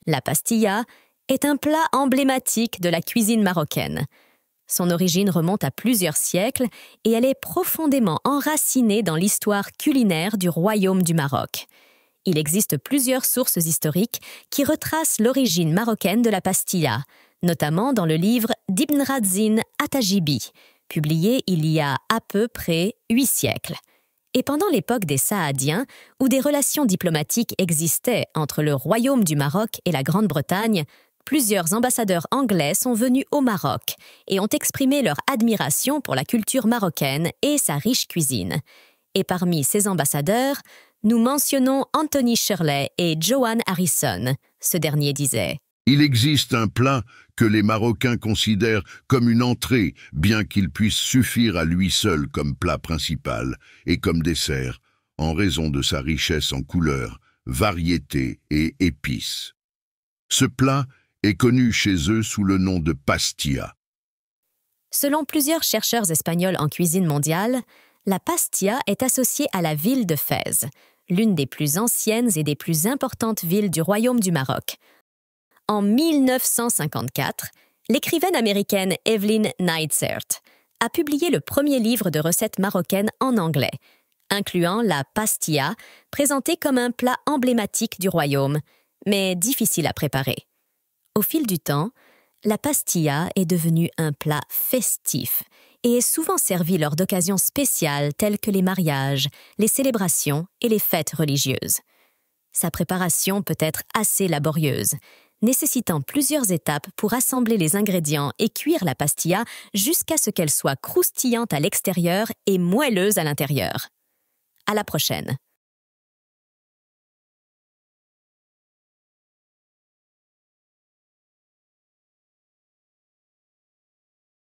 La pastilla est un plat emblématique de la cuisine marocaine. Son origine remonte à plusieurs siècles et elle est profondément enracinée dans l'histoire culinaire du royaume du Maroc. Il existe plusieurs sources historiques qui retracent l'origine marocaine de la pastilla, notamment dans le livre d'Ibn Radzin Atajibi, publié il y a à peu près 8 siècles. Et pendant l'époque des Saadiens, où des relations diplomatiques existaient entre le royaume du Maroc et la Grande-Bretagne, plusieurs ambassadeurs anglais sont venus au Maroc et ont exprimé leur admiration pour la culture marocaine et sa riche cuisine. Et parmi ces ambassadeurs, nous mentionnons Anthony Shirley et Joan Harrison. Ce dernier disait « Il existe un plat que les Marocains considèrent comme une entrée, bien qu'il puisse suffire à lui seul comme plat principal et comme dessert, en raison de sa richesse en couleurs, variétés et épices. Ce plat est connu chez eux sous le nom de pastilla. » Selon plusieurs chercheurs espagnols en cuisine mondiale, la pastilla est associée à la ville de Fès, l'une des plus anciennes et des plus importantes villes du royaume du Maroc. En 1954, l'écrivaine américaine Evelyn Neizert a publié le premier livre de recettes marocaines en anglais, incluant la pastilla, présentée comme un plat emblématique du royaume, mais difficile à préparer. Au fil du temps, la pastilla est devenue un plat festif et est souvent servie lors d'occasions spéciales telles que les mariages, les célébrations et les fêtes religieuses. Sa préparation peut être assez laborieuse, nécessitant plusieurs étapes pour assembler les ingrédients et cuire la pastilla jusqu'à ce qu'elle soit croustillante à l'extérieur et moelleuse à l'intérieur. À la prochaine!